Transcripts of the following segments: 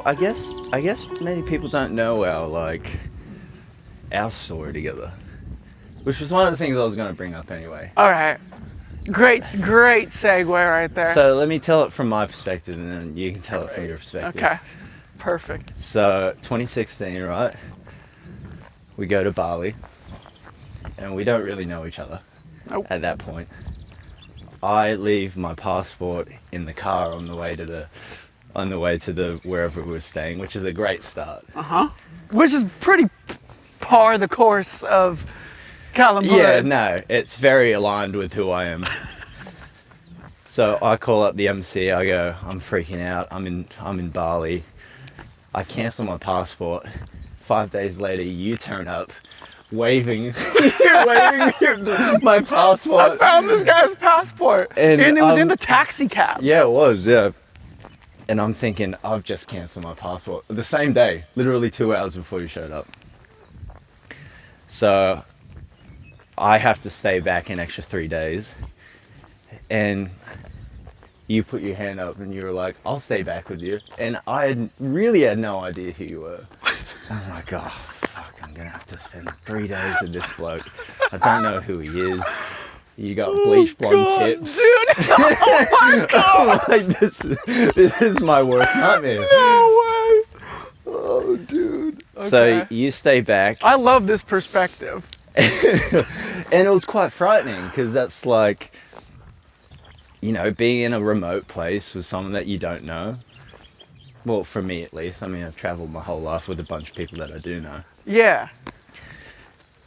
I guess many people don't know our story together, which was one of the things I was going to bring up anyway. All right. Great segue right there. So let me tell it from my perspective, and then you can tell it from your perspective. Okay. Perfect. So 2016, right? We go to Bali, and we don't really know each other at that point. I leave my passport in the car on the way to the wherever we were staying, which is a great start. Which is pretty par the course of Calum Hood. Yeah, no, it's very aligned with who I am. So I call up the MC. I go, I'm freaking out. I'm in Bali. I cancel my passport. 5 days later, you turn up, waving my passport. I found this guy's passport, and it was in the taxi cab. Yeah, it was. Yeah. And I'm thinking, I've just cancelled my passport the same day, literally 2 hours before you showed up. So I have to stay back an extra 3 days. And you put your hand up and you were like, I'll stay back with you. And I really had no idea who you were. I'm like, oh, fuck, I'm going to have to spend 3 days with this bloke. I don't know who he is. You got bleach blonde tips. Dude. Oh my God. Like, this is my worst nightmare. No way. Oh, dude. Okay. So you stay back. I love this perspective. And it was quite frightening because that's like, being in a remote place with someone that you don't know. Well, for me at least. I mean, I've traveled my whole life with a bunch of people that I do know. Yeah.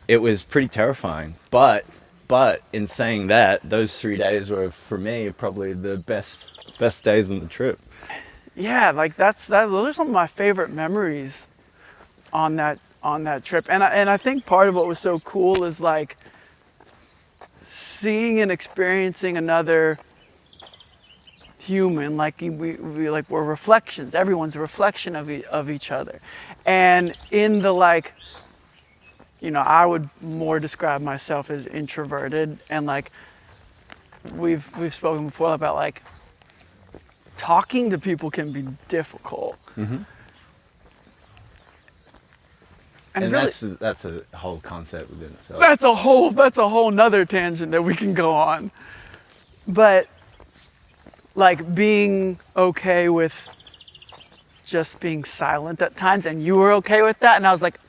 It was pretty terrifying. But in saying that, those 3 days were, for me, probably the best days on the trip. Yeah, like those are some of my favorite memories on that trip. And I think part of what was so cool is like seeing and experiencing another human. Like we're reflections. Everyone's a reflection of each other. And in the like, I would more describe myself as introverted, and like we've spoken before about like talking to people can be difficult. Mm-hmm. And really, that's a whole concept within itself. That's a whole nother tangent that we can go on. But like being okay with just being silent at times, and you were okay with that, and I was like,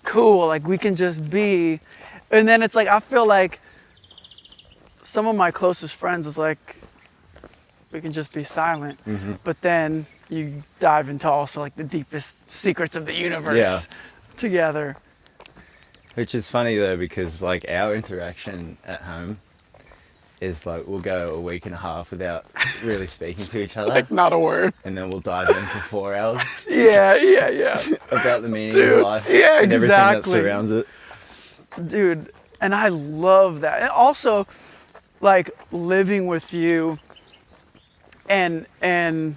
cool, like we can just be. And then it's like I feel like some of my closest friends is like we can just be silent. Mm-hmm. But then you dive into also like the deepest secrets of the universe together. Which is funny though, because like our interaction at home is like we'll go a week and a half without really speaking to each other. Like not a word. And then we'll dive in for 4 hours. Yeah. About the meaning of life. Yeah, and exactly. everything that surrounds it. Dude, and I love that. And also like living with you and in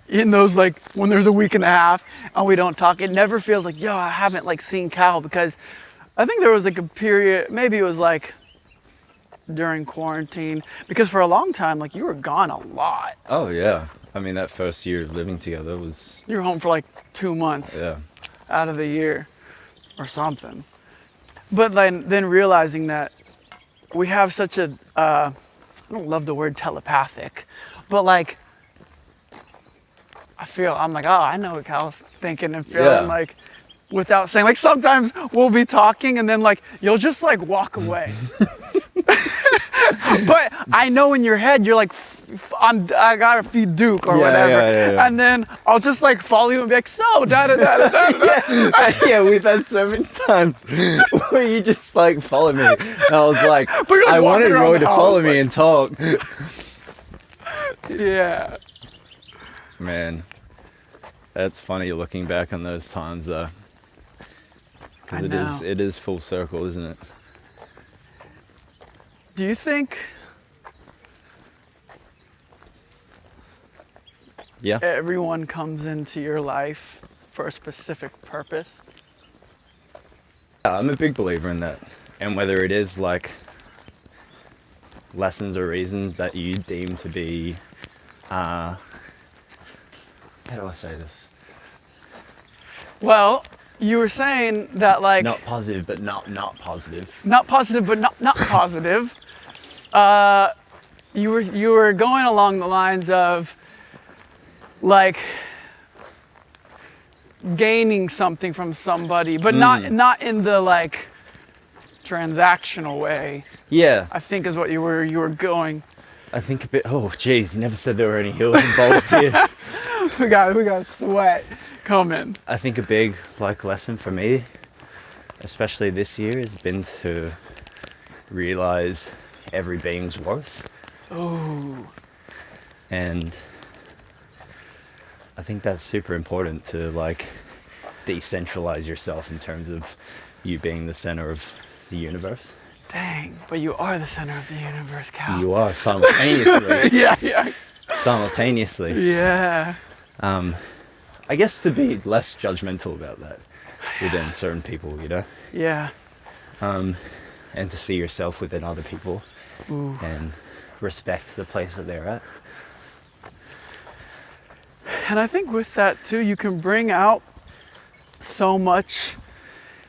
those like when there's a week and a half and we don't talk, it never feels like, I haven't like seen Cal, because I think there was like a period, maybe it was like during quarantine, because for a long time like you were gone a lot. Oh yeah, I mean that first year of living together was, you were home for like 2 months out of the year or something. But then realizing that we have such a I don't love the word telepathic, but like I'm like, I know what Cal's thinking and feeling, like without saying, like sometimes we'll be talking and then like you'll just like walk away. But I know in your head you're like, I gotta feed Duke or whatever. Yeah. And then I'll just like follow you and be like, so da da da da da. Yeah, we've had so many times where you just like follow me. And I was like, I wanted Roy to follow me and talk. Yeah. Man, that's funny looking back on those times though. Because it is full circle, isn't it? Do you think everyone comes into your life for a specific purpose? I'm a big believer in that. And whether it is like lessons or reasons that you deem to be How do I say this? Well, you were saying that like Not positive, but not positive. not positive, but not positive. You were going along the lines of like gaining something from somebody, but not in the like transactional way. Yeah. I think is what you were going. I think a bit. Oh, geez, you never said there were any hills involved here. We got sweat coming. I think a big like lesson for me, especially this year, has been to realize every being's worth. Oh. And I think that's super important to like decentralize yourself in terms of you being the center of the universe. Dang, but you are the center of the universe, Cal. You are simultaneously. Yeah. Simultaneously. Yeah. I guess to be less judgmental about that within certain people, you know? Yeah. And to see yourself within other people. Ooh. And respect the place that they're at. And I think with that too, you can bring out so much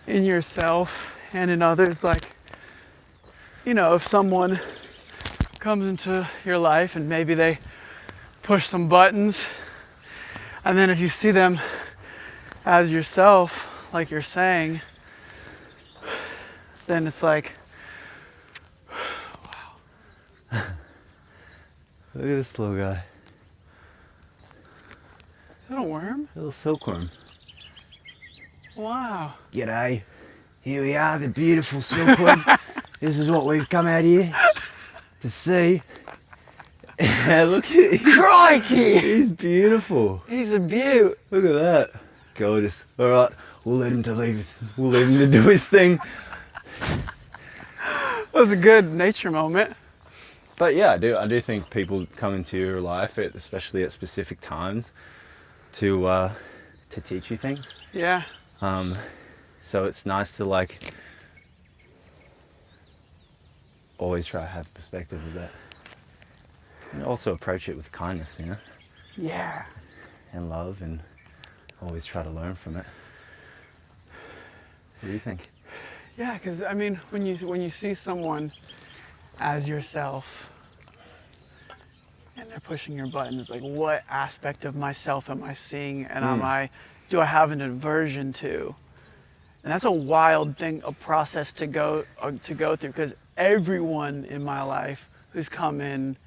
in yourself and in others. Like, you know, if someone comes into your life and maybe they push some buttons, and then if you see them as yourself, like you're saying, then it's like, wow. Look at this little guy. Is that a worm? Little silkworm. Wow. G'day. Here we are, the beautiful silkworm. This is what we've come out here to see. Look at him. Crikey! He's beautiful. He's a beaut. Look at that. Gorgeous. All right, we'll leave him to do his thing. That was a good nature moment. But yeah, I do think people come into your life, especially at specific times, to teach you things. Yeah. So it's nice to like always try to have perspective of that. And also approach it with kindness, you know? Yeah. And love, and always try to learn from it. What do you think? Yeah, because I mean, when you see someone as yourself and they're pushing your buttons, it's like, what aspect of myself am I seeing, and do I have an aversion to? And that's a wild thing, a process to go through, because everyone in my life who's come in,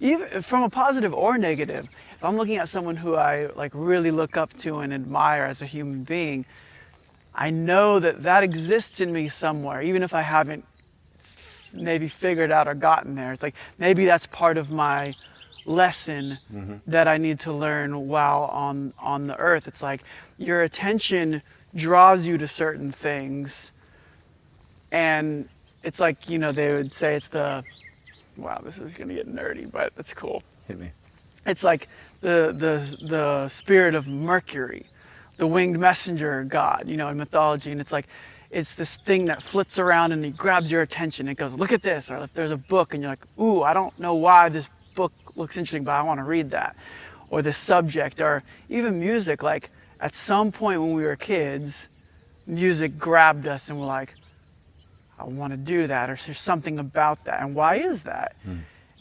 even from a positive or negative, if I'm looking at someone who I like really look up to and admire as a human being, I know that exists in me somewhere, even if I haven't maybe figured out or gotten there. It's like maybe that's part of my lesson that I need to learn while on the earth. It's like your attention draws you to certain things, and it's like, you know, they would say it's the, wow, this is gonna get nerdy, but it's cool. Hit me. It's like the spirit of Mercury, the winged messenger god, you know, in mythology. And it's like, it's this thing that flits around and he grabs your attention. It goes, look at this. Or if there's a book and you're like, ooh, I don't know why this book looks interesting, but I want to read that. Or this subject, or even music. Like at some point when we were kids, music grabbed us and we're like, I want to do that, or there's something about that. And why is that?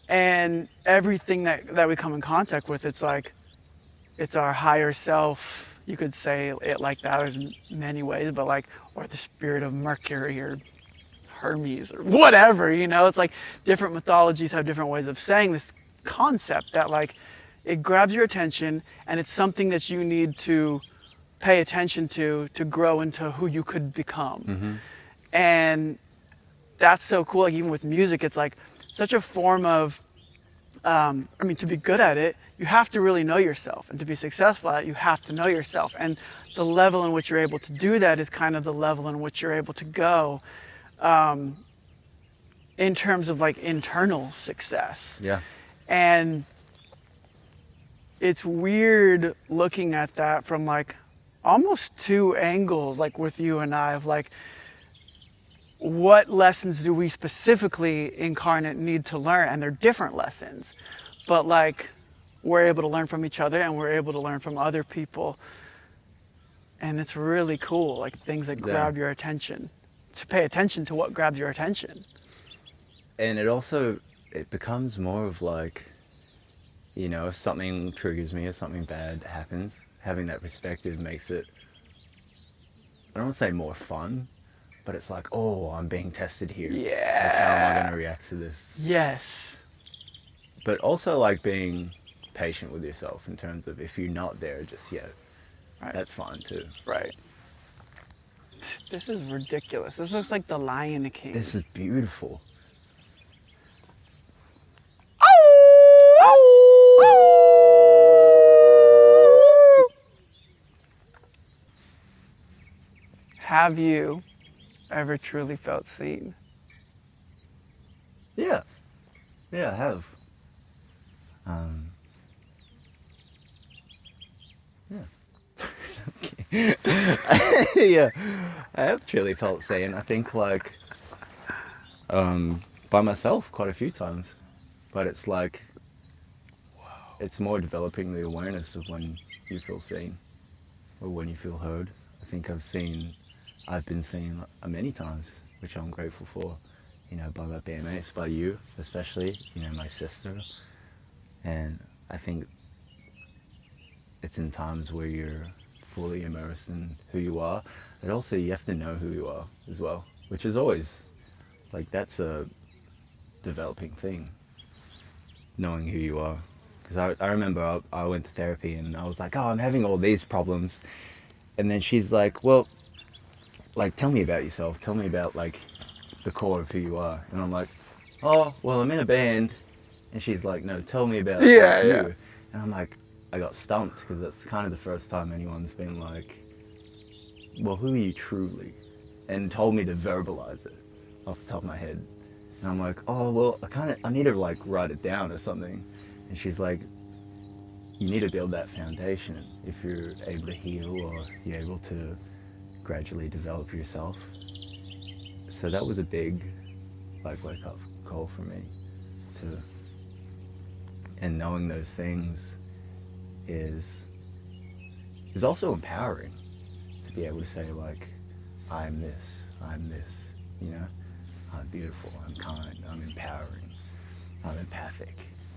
And everything that we come in contact with, it's like, it's our higher self. You could say it like that. There's many ways, but like, or the spirit of Mercury or Hermes or whatever, you know? It's like different mythologies have different ways of saying this concept that like, it grabs your attention and it's something that you need to pay attention to grow into who you could become. And that's so cool. Like even with music, it's like such a form of, I mean, to be good at it, you have to really know yourself, and to be successful at it, you have to know yourself. And the level in which you're able to do that is kind of the level in which you're able to go in terms of like internal success. Yeah. And it's weird looking at that from like almost two angles, like with you and I, of like, what lessons do we specifically incarnate need to learn? And they're different lessons, but like we're able to learn from each other and we're able to learn from other people. And it's really cool, like things that grab your attention. To pay attention to what grabs your attention. And it becomes more of like, you know, if something triggers me or something bad happens, having that perspective makes it, I don't want to say more fun, but it's like, oh, I'm being tested here. Yeah. Like, how am I going to react to this? Yes. But also like being patient with yourself in terms of if you're not there just yet, Right. that's fine too. Right. This is ridiculous. This looks like the Lion King. This is beautiful. Have you ever truly felt seen? Yeah. Yeah, I have. Yeah, I have truly felt seen. I think like by myself quite a few times, but it's like it's more developing the awareness of when you feel seen or when you feel heard. I think I've been seen many times, which I'm grateful for. You know, by my bandmates, by you especially. You know, my sister, and I think it's in times where you're fully immersed in who you are, but also you have to know who you are as well, which is always, like, that's a developing thing, knowing who you are. Because I remember I went to therapy and I was like, oh, I'm having all these problems. And then she's like, well, like, tell me about yourself. Tell me about, like, the core of who you are. And I'm like, oh, well, I'm in a band. And she's like, no, tell me about you. And I'm like, I got stumped because that's kind of the first time anyone's been like, well, who are you truly? And told me to verbalize it off the top of my head. And I'm like, oh, well, I need to like write it down or something. And she's like, you need to build that foundation if you're able to heal or you're able to gradually develop yourself. So that was a big like wake up call for me too. And knowing those things is also empowering to be able to say like, I'm this, you know, I'm beautiful, I'm kind, I'm empowering, I'm empathic.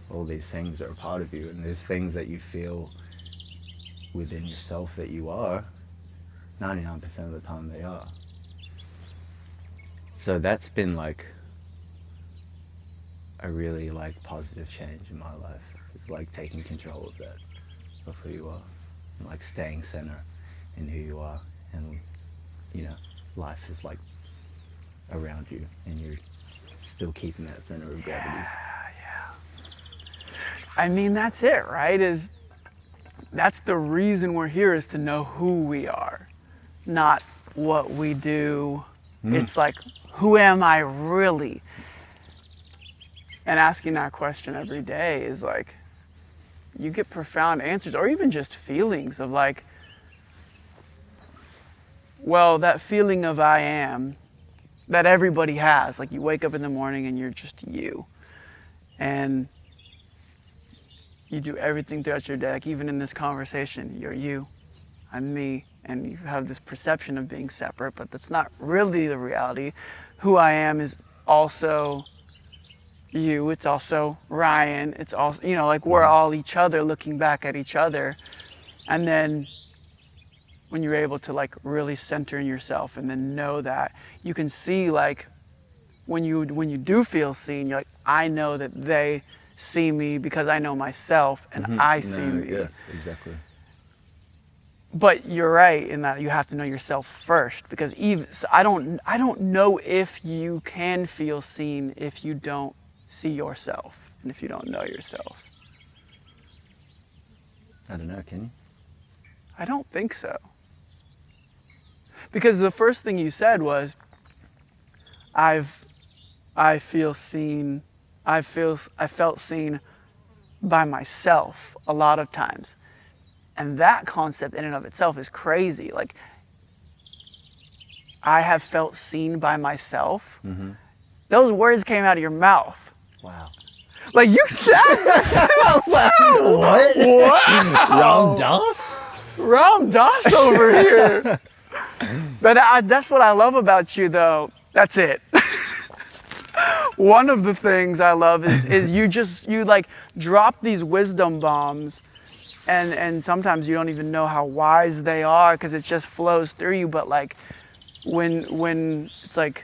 All these things are a part of you, and there's things that you feel within yourself that you are, 99% of the time they are. So that's been like a really like positive change in my life. It's like taking control of that, of who you are, and like staying center in who you are, and you know, life is like around you, and you're still keeping that center of gravity. I mean, that's it, right? That's the reason we're here, is to know who we are, not what we do. It's like, who am I really? And asking that question every day is like, you get profound answers, or even just feelings of like, well, that feeling of I am that everybody has. Like, you wake up in the morning and you're just you. And you do everything throughout your day, like even in this conversation, you're you, I'm me, and you have this perception of being separate, but that's not really the reality. Who I am is also you, it's also Ryan, it's also, you know, like we're all each other looking back at each other. And then when you're able to like really center in yourself and then know that, you can see like when you do feel seen, you're like, I know that they see me because I know myself and I see me. Yes, exactly. But you're right in that you have to know yourself first, because even so I don't know if you can feel seen if you don't see yourself and if you don't know yourself. I don't know, can you? I don't think so. Because the first thing you said was, I feel seen. I felt seen by myself a lot of times. And that concept in and of itself is crazy. Like, I have felt seen by myself. Those words came out of your mouth. Wow. Like you said this. What? Wow. Ram Dass? Ram Dass over here. But that's what I love about you, though. That's it. One of the things I love is you like drop these wisdom bombs, and sometimes you don't even know how wise they are because it just flows through you. But like when it's like,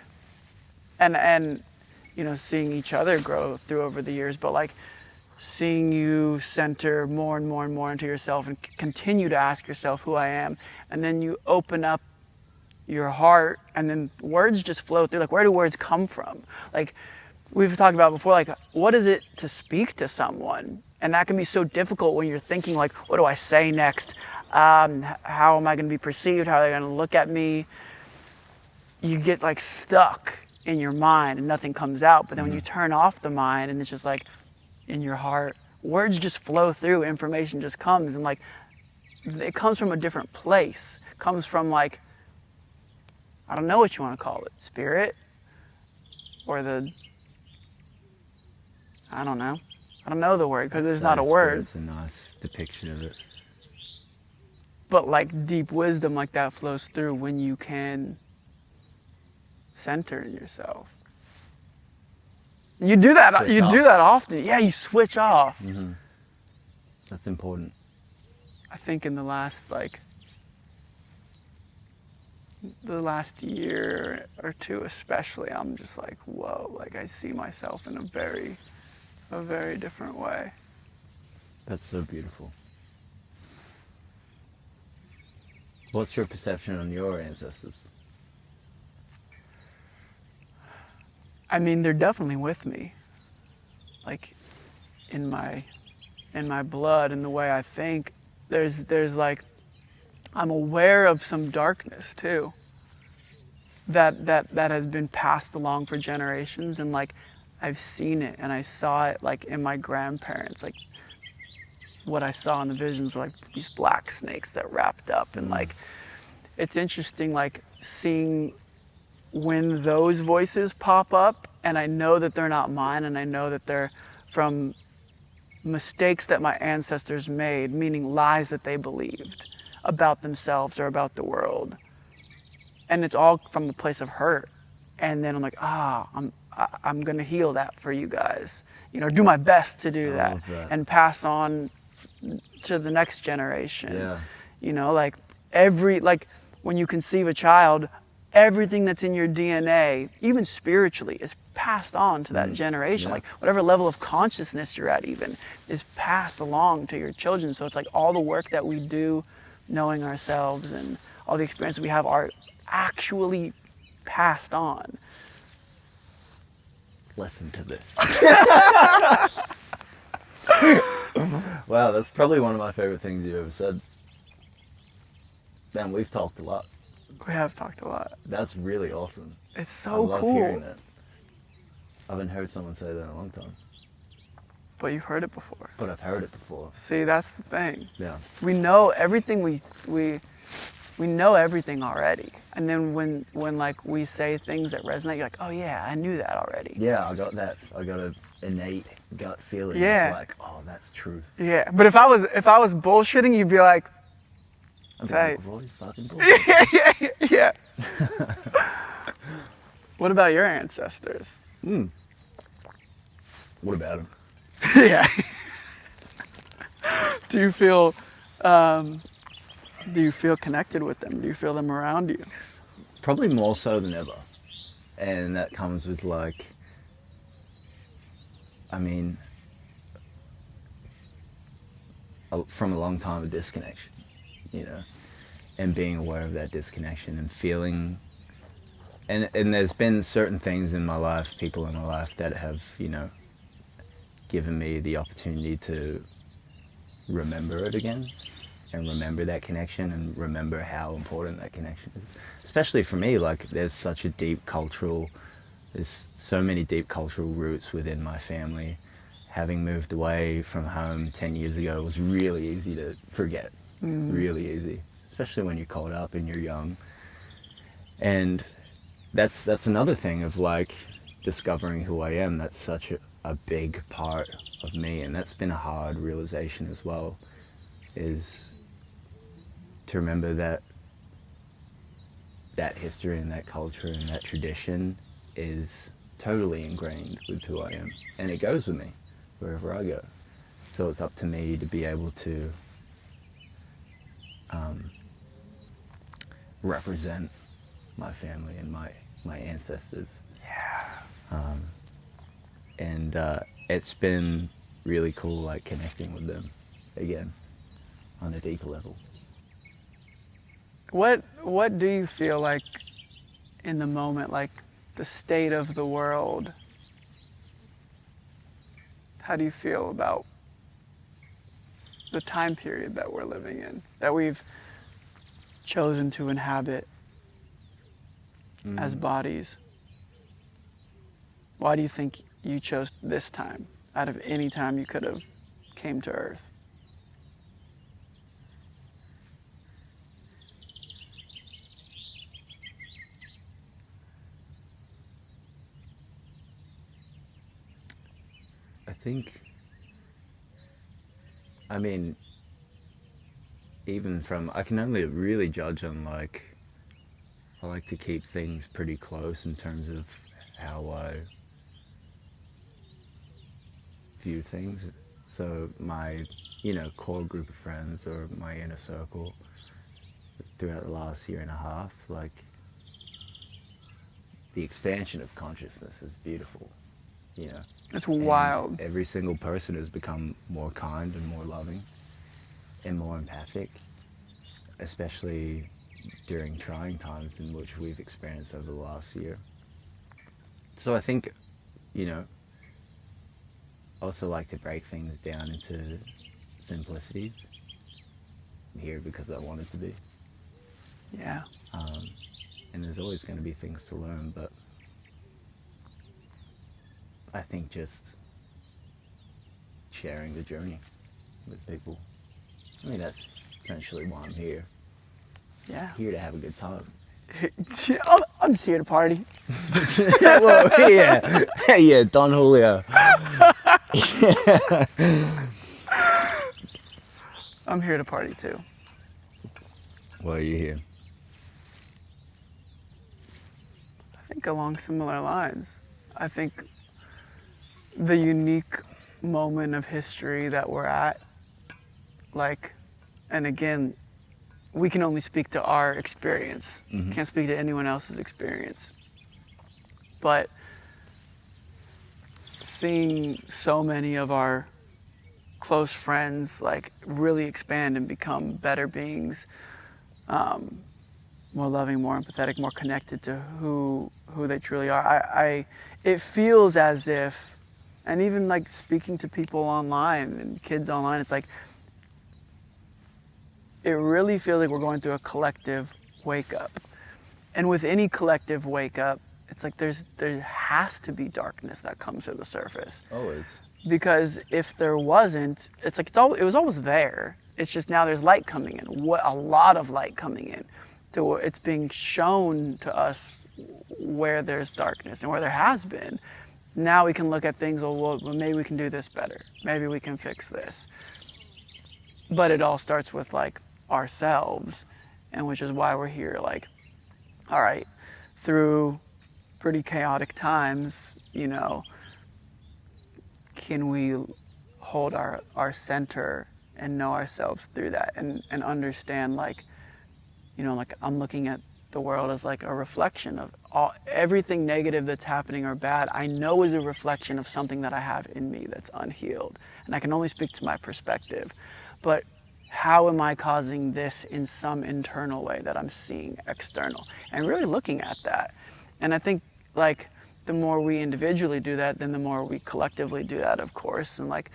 and you know, seeing each other grow through over the years, but like seeing you center more and more and more into yourself and continue to ask yourself who I am, and then you open up your heart, and then words just flow through. Like, where do words come from? Like we've talked about before, like what is it to speak to someone? And that can be so difficult when you're thinking like, what do I say next? How am I going to be perceived? How are they going to look at me? You get like stuck in your mind and nothing comes out. But then when you turn off the mind and it's just like in your heart, words just flow through, information just comes, and like it comes from a different place. It comes from like, I don't know what you want to call it, spirit, or I don't know the word because there's not a word. It's a nice depiction of it. But like deep wisdom like that flows through when you can center in yourself. You do that. Do that often. Yeah, you switch off. Mm-hmm. That's important. I think in the last year or two especially, I'm just like, whoa, like I see myself in a very different way. That's so beautiful. What's your perception on your ancestors? I mean, they're definitely with me. Like in my blood and the way I think, there's like, I'm aware of some darkness too. That has been passed along for generations, and like I've seen it and I saw it like in my grandparents, like what I saw in the visions were like these black snakes that wrapped up, and like it's interesting like seeing when those voices pop up, and I know that they're not mine, and I know that they're from mistakes that my ancestors made, meaning lies that they believed about themselves or about the world. And it's all from the place of hurt. And then I'm like, I'm gonna heal that for you guys. You know, do my best to do that and pass on to the next generation. Yeah. You know, like when you conceive a child, everything that's in your DNA, even spiritually, is passed on to that generation. Yeah. Like whatever level of consciousness you're at even is passed along to your children. So it's like all the work that we do knowing ourselves and all the experiences we have are actually passed on. Listen to this. Wow, that's probably one of my favorite things you've ever said. Man, we've talked a lot. We have talked a lot. That's really awesome. It's so I love cool. hearing that. I haven't heard someone say that in a long time. But you've heard it before. But I've heard it before. See, that's the thing. Yeah. We know everything we know everything already. And then when like we say things that resonate, you're like, oh yeah, I knew that already. Yeah, I got that. I got an innate gut feeling. Yeah. Of like, oh, that's truth. Yeah. But if I was bullshitting, you'd be like, I'm tight. like, Roy's fucking bullshit. yeah. What about your ancestors? What about him? Yeah. Do you feel connected with them? Do you feel them around you? Probably more so than ever. And that comes with like, I mean, from a long time of disconnection, you know, and being aware of that disconnection and feeling, and there's been certain things in my life, people in my life that have, you know, given me the opportunity to remember it again and remember that connection and remember how important that connection is. Especially for me, like there's so many deep cultural roots within my family. Having moved away from home 10 years ago was really easy to forget, really easy, especially when you're caught up and you're young. And that's another thing of like discovering who I am. That's such a big part of me, and that's been a hard realization as well, is to remember that that history and that culture and that tradition is totally ingrained with who I am, and it goes with me wherever I go. So it's up to me to be able to represent my family and my ancestors. Yeah. And it's been really cool, like connecting with them again on a deeper level. What do you feel like in the moment, like the state of the world? How do you feel about the time period that we're living in, that we've chosen to inhabit as bodies? Why do you think you chose this time out of any time you could have came to Earth? I think, I mean, even from, I can only really judge on like, I like to keep things pretty close in terms of how I view things. So my, core group of friends or my inner circle throughout the last year and a half, like the expansion of consciousness is beautiful, It's And wild. every single person has become more kind and more loving and more empathic, especially during trying times in which we've experienced over the last year. So I think, also like to break things down into simplicities. I'm here because I wanted to be. Yeah. And there's always going to be things to learn, but I think just sharing the journey with people. I mean, that's essentially why I'm here. Yeah. Here to have a good time. I'm just here to party. Well, yeah. Yeah, Don Julio. I'm here to party too. Why are you here? I think along similar lines. I think the unique moment of history that we're at, like, and again, we can only speak to our experience. Can't speak to anyone else's experience. But seeing so many of our close friends like really expand and become better beings, more loving, more empathetic, more connected to who they truly are. It feels as if, and even like speaking to people online and kids online, it's like, it really feels like we're going through a collective wake up. And with any collective wake up, it's like there has to be darkness that comes to the surface. Always. Because if there wasn't, it's like it was always there. It's just now there's light coming in, a lot of light coming in. It's being shown to us where there's darkness and where there has been. Now we can look at things, well, maybe we can do this better. Maybe we can fix this. But it all starts with like ourselves, and which is why we're here. Like, all right, through pretty chaotic times, can we hold our center and know ourselves through that and understand like, like I'm looking at the world as like a reflection of everything negative that's happening or bad, I know is a reflection of something that I have in me that's unhealed. And I can only speak to my perspective. But how am I causing this in some internal way that I'm seeing external? And really looking at that. And I think like the more we individually do that, then the more we collectively do that, of course. And like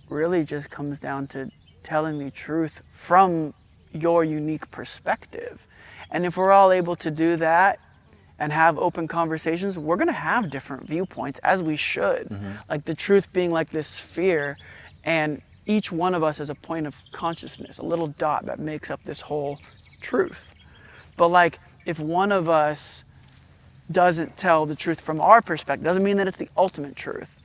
really just comes down to telling the truth from your unique perspective. And if we're all able to do that and have open conversations, we're going to have different viewpoints, as we should. Like the truth being like this sphere, and each one of us is a point of consciousness, a little dot that makes up this whole truth. But like if one of us doesn't tell the truth from our perspective, doesn't mean that it's the ultimate truth.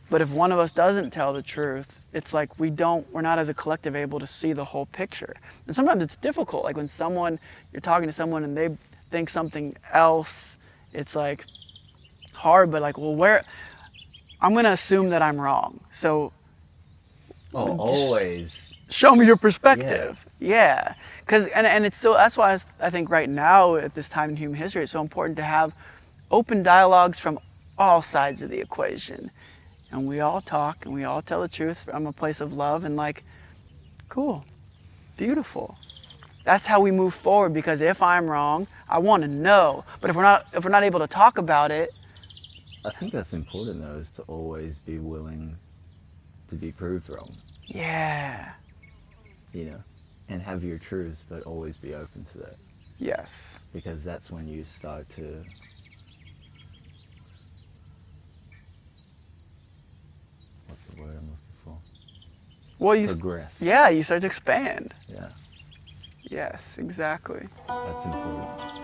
But if one of us doesn't tell the truth, it's like we're not as a collective able to see the whole picture. And sometimes it's difficult, like when you're talking to someone and they think something else, it's like hard, but like, well, I'm gonna assume that I'm wrong. So Always. show me your perspective. Yeah. And it's so, that's why I think right now at this time in human history, it's so important to have open dialogues from all sides of the equation. And we all talk and we all tell the truth from a place of love and like, cool, beautiful. That's how we move forward, because if I'm wrong, I want to know. But if we're not able to talk about it. I think that's important though, is to always be willing to be proved wrong. Yeah. You know, and have your truths, but always be open to that. Yes. Because that's when you start to what's the word I'm looking for? Well, you progress. Yeah, you start to expand. Yeah. Yes, exactly. That's important.